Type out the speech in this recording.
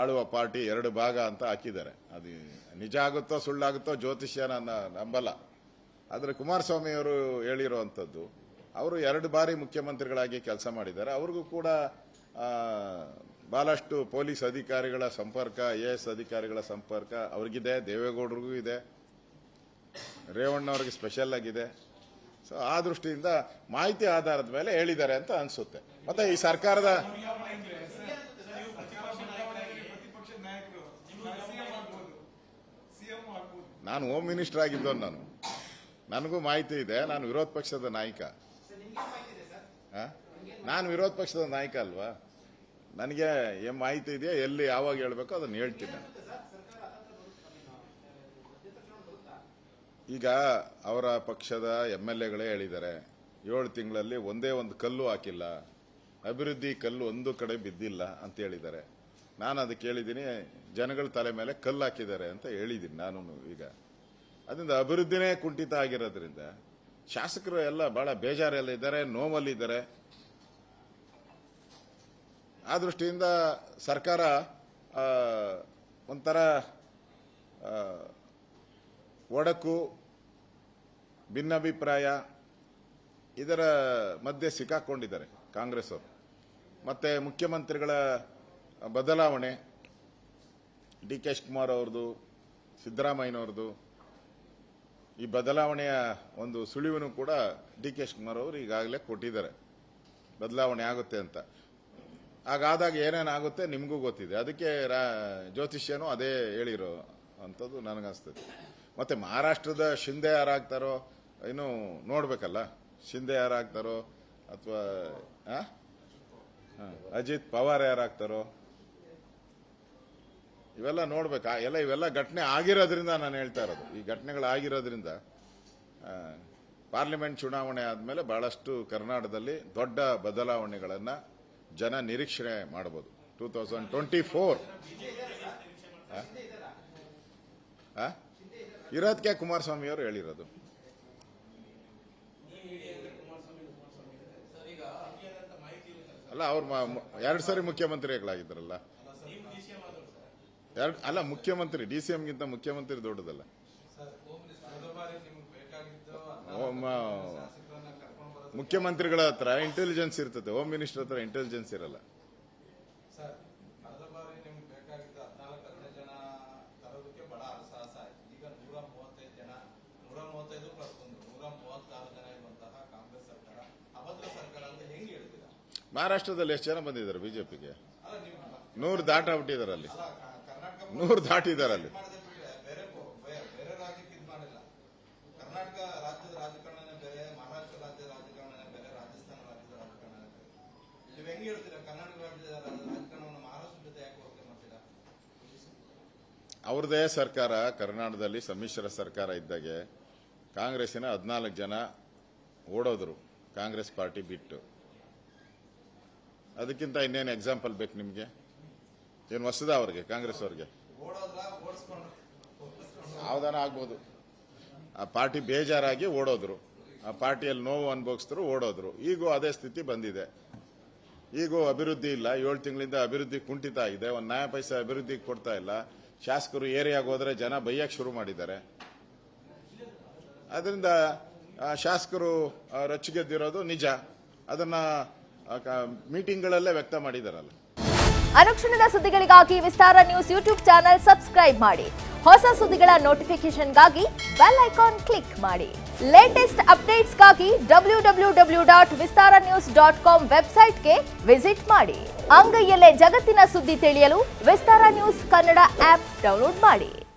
ಆಳುವ ಪಾರ್ಟಿ ಎರಡು ಭಾಗ ಅಂತ ಹಾಕಿದ್ದಾರೆ. ಅದು ನಿಜ ಆಗುತ್ತೋ ಸುಳ್ಳಾಗುತ್ತೋ ಜ್ಯೋತಿಷ್ಯ ನಾನು ನಂಬಲ್ಲ. ಆದರೆ ಕುಮಾರಸ್ವಾಮಿ ಅವರು ಹೇಳಿರುವಂಥದ್ದು, ಅವರು 2 ಬಾರಿ ಮುಖ್ಯಮಂತ್ರಿಗಳಾಗಿ ಕೆಲಸ ಮಾಡಿದ್ದಾರೆ. ಅವ್ರಿಗೂ ಕೂಡ ಬಹಳಷ್ಟು ಪೊಲೀಸ್ ಅಧಿಕಾರಿಗಳ ಸಂಪರ್ಕ, AS ಅಧಿಕಾರಿಗಳ ಸಂಪರ್ಕ ಅವ್ರಿಗಿದೆ, ದೇವೇಗೌಡರಿಗೂ ಇದೆ, ರೇವಣ್ಣವ್ರಿಗೆ ಸ್ಪೆಷಲ್ ಆಗಿದೆ. ಸೊ ಆ ದೃಷ್ಟಿಯಿಂದ ಮಾಹಿತಿ ಆಧಾರದ ಮೇಲೆ ಹೇಳಿದ್ದಾರೆ ಅಂತ ಅನಿಸುತ್ತೆ. ಮತ್ತೆ ಈ ಸರ್ಕಾರದ ನಾನು ಹೋಮ್ ಮಿನಿಸ್ಟರ್ ಆಗಿದ್ದವನು, ನನಗೂ ಮಾಹಿತಿ ಇದೆ. ನಾನು ವಿರೋಧ ಪಕ್ಷದ ನಾಯಕ. ನಾನು ವಿರೋಧ ಪಕ್ಷದ ನಾಯಕ ಅಲ್ವಾ? ನನಗೆ ಏನ್ ಮಾಹಿತಿ ಇದೆಯಾ, ಎಲ್ಲಿ ಯಾವಾಗ ಹೇಳ್ಬೇಕೋ ಅದನ್ನು ಹೇಳ್ತೀನಿ. ಈಗ ಅವರ ಪಕ್ಷದ MLAಗಳೇ ಹೇಳಿದ್ದಾರೆ, 7 ತಿಂಗಳಲ್ಲಿ ಒಂದೇ ಒಂದು ಕಲ್ಲು ಹಾಕಿಲ್ಲ, ಅಭಿವೃದ್ಧಿ ಕಲ್ಲು ಒಂದು ಕಡೆ ಬಿದ್ದಿಲ್ಲ ಅಂತ ಹೇಳಿದ್ದಾರೆ. ನಾನು ಅದಕ್ಕೆ ಹೇಳಿದ್ದೀನಿ, ಜನಗಳ ತಲೆ ಮೇಲೆ ಕಲ್ಲು ಹಾಕಿದ್ದಾರೆ ಅಂತ ಹೇಳಿದ್ದೀನಿ ನಾನು. ಈಗ ಅದರಿಂದ ಅಭಿವೃದ್ಧಿನೇ ಕುಂಠಿತ ಆಗಿರೋದ್ರಿಂದ ಶಾಸಕರು ಎಲ್ಲ ಬಹಳ ಬೇಜಾರೆಲ್ಲ ಇದ್ದಾರೆ, ನೋವಲ್ಲಿದ್ದಾರೆ. ಆ ದೃಷ್ಟಿಯಿಂದ ಸರ್ಕಾರ ಒಂಥರ ಒಡಕು, ಭಿನ್ನಾಭಿಪ್ರಾಯ ಇದರ ಮಧ್ಯೆ ಸಿಕ್ಕಾಕೊಂಡಿದ್ದಾರೆ ಕಾಂಗ್ರೆಸ್ ಅವರು. ಮತ್ತೆ ಮುಖ್ಯಮಂತ್ರಿಗಳ ಬದಲಾವಣೆ, DK ಶಿವಕುಮಾರ್ ಅವ್ರದ್ದು, ಸಿದ್ದರಾಮಯ್ಯನವ್ರದ್ದು, ಈ ಬದಲಾವಣೆಯ ಒಂದು ಸುಳಿವನ್ನು ಕೂಡ DK ಶಿವಕುಮಾರ್ ಅವರು ಈಗಾಗಲೇ ಕೊಟ್ಟಿದ್ದಾರೆ, ಬದಲಾವಣೆ ಆಗುತ್ತೆ ಅಂತ. ಹಾಗಾದಾಗ ಏನೇನಾಗುತ್ತೆ ನಿಮಗೂ ಗೊತ್ತಿದೆ. ಅದಕ್ಕೆ ಜ್ಯೋತಿಷ್ಯನೂ ಅದೇ ಹೇಳಿರೋ ಅಂಥದ್ದು ನನಗನ್ಸ್ತದೆ. ಮತ್ತೆ ಮಹಾರಾಷ್ಟ್ರದ ಶಿಂದೆ ಯಾರಾಗ್ತಾರೋ ಇನ್ನು ನೋಡ್ಬೇಕಲ್ಲ, ಶಿಂದೆ ಯಾರಾಗ್ತಾರೋ ಅಥವಾ ಅಜಿತ್ ಪವಾರ್ ಯಾರಾಗ್ತಾರೋ ಇವೆಲ್ಲ ನೋಡ್ಬೇಕಾ. ಇವೆಲ್ಲ ಘಟನೆ ಆಗಿರೋದ್ರಿಂದ ನಾನು ಹೇಳ್ತಾ ಇರೋದು. ಈ ಘಟನೆಗಳಾಗಿರೋದ್ರಿಂದ ಪಾರ್ಲಿಮೆಂಟ್ ಚುನಾವಣೆ ಆದಮೇಲೆ ಬಹಳಷ್ಟು ಕರ್ನಾಟಕದಲ್ಲಿ ದೊಡ್ಡ ಬದಲಾವಣೆಗಳನ್ನು ಜನ ನಿರೀಕ್ಷಣೆ ಮಾಡಬಹುದು. 2024 ಇರೋದಕ್ಕೆ ಕುಮಾರಸ್ವಾಮಿ ಅವರು ಹೇಳಿರೋದು. ಅಲ್ಲ, ಅವ್ರು 2 ಸರಿ ಮುಖ್ಯಮಂತ್ರಿಗಳಾಗಿದ್ದಾರಲ್ಲ. ಅಲ್ಲ, ಮುಖ್ಯಮಂತ್ರಿ DCMಗಿಂತ ಮುಖ್ಯಮಂತ್ರಿ ದೊಡ್ಡದಲ್ಲ. ಮುಖ್ಯಮಂತ್ರಿಗಳ ಹತ್ರ ಇಂಟೆಲಿಜೆನ್ಸ್ ಇರ್ತದೆ, ಹೋಮ್ ಮಿನಿಸ್ಟರ್ ಹತ್ರ ಇಂಟೆಲಿಜೆನ್ಸ್ ಇರಲ್ಲ. ಮಹಾರಾಷ್ಟ್ರದಲ್ಲಿ ಎಷ್ಟು ಜನ ಬಂದಿದ್ದಾರೆ ಬಿಜೆಪಿಗೆ? 100 ದಾಟಾಬಿಟ್ಟಿದ್ದಾರೆ. ಅಲ್ಲಿ 100 ದಾಟಿದ್ದಾರೆ. ಅವ್ರದೇ ಸರ್ಕಾರ ಕರ್ನಾಟಕದಲ್ಲಿ ಸಮ್ಮಿಶ್ರ ಸರ್ಕಾರ ಇದ್ದಾಗೆ ಕಾಂಗ್ರೆಸ್ಸಿನ 14 ಜನ ಓಡೋದ್ರು ಕಾಂಗ್ರೆಸ್ ಪಾರ್ಟಿ ಬಿಟ್ಟು. ಅದಕ್ಕಿಂತ ಇನ್ನೇನು ಎಕ್ಸಾಂಪಲ್ ಬೇಕು ನಿಮಗೆ? ಏನು ಹೊಸದ ಅವ್ರಿಗೆ, ಕಾಂಗ್ರೆಸ್ ಅವ್ರಿಗೆ? ಯಾವ್ದಾನ ಆಗ್ಬೋದು. ಆ ಪಾರ್ಟಿ ಬೇಜಾರಾಗಿ ಓಡೋದ್ರು, ಆ ಪಾರ್ಟಿಯಲ್ಲಿ ನೋವು ಅನುಭವಿಸಿದ್ರು, ಓಡೋದ್ರು. ಈಗೂ ಅದೇ ಸ್ಥಿತಿ ಬಂದಿದೆ. ಈಗೂ ಅಭಿವೃದ್ಧಿ ಇಲ್ಲ. 7 ತಿಂಗಳಿಂದ ಅಭಿವೃದ್ಧಿ ಕುಂಠಿತ ಆಗಿದೆ. ಒಂದು ನಯ ಪೈಸೆ ಅಭಿವೃದ್ಧಿ ಕೊಡ್ತಾ ಇಲ್ಲ. ಶಾಸಕರು ಏರಿಯಾಗೆ ಹೋದ್ರೆ ಜನ ಬೈಯಕ್ಕೆ ಶುರು ಮಾಡಿದ್ದಾರೆ. ಅದರಿಂದ ಶಾಸಕರು ರೊಚ್ಚಿಗೆದ್ದಿರೋದು ನಿಜ. ಅದನ್ನ ಮೀಟಿಂಗ್ಗಳಲ್ಲೇ ವ್ಯಕ್ತ ಮಾಡಿದಾರಲ್ಲ. ಅನುಕ್ಷಣದ ಸುದ್ದಿಗಳಿಗಾಗಿ ವಿಸ್ತಾರ ನ್ಯೂಸ್ ಯೂಟ್ಯೂಬ್ ಚಾನೆಲ್ ಸಬ್ಸ್ಕ್ರೈಬ್ ಮಾಡಿ. ಹೊಸ ಸುದ್ದಿಗಳ ನೋಟಿಫಿಕೇಶನ್ಗಾಗಿ ಬೆಲ್ ಐಕಾನ್ ಕ್ಲಿಕ್ ಮಾಡಿ. ಲೇಟೆಸ್ಟ್ ಅಪ್ಡೇಟ್ಸ್ಗಾಗಿ www.vistaranews.com ವೆಬ್ಸೈಟ್ಗೆ ವಿಸಿಟ್ ಮಾಡಿ. ಅಂಗೈಯಲ್ಲೇ ಜಗತ್ತಿನ ಸುದ್ದಿ ತಿಳಿಯಲು ವಿಸ್ತಾರ ನ್ಯೂಸ್ ಕನ್ನಡ ಆಪ್ ಡೌನ್ಲೋಡ್ ಮಾಡಿ.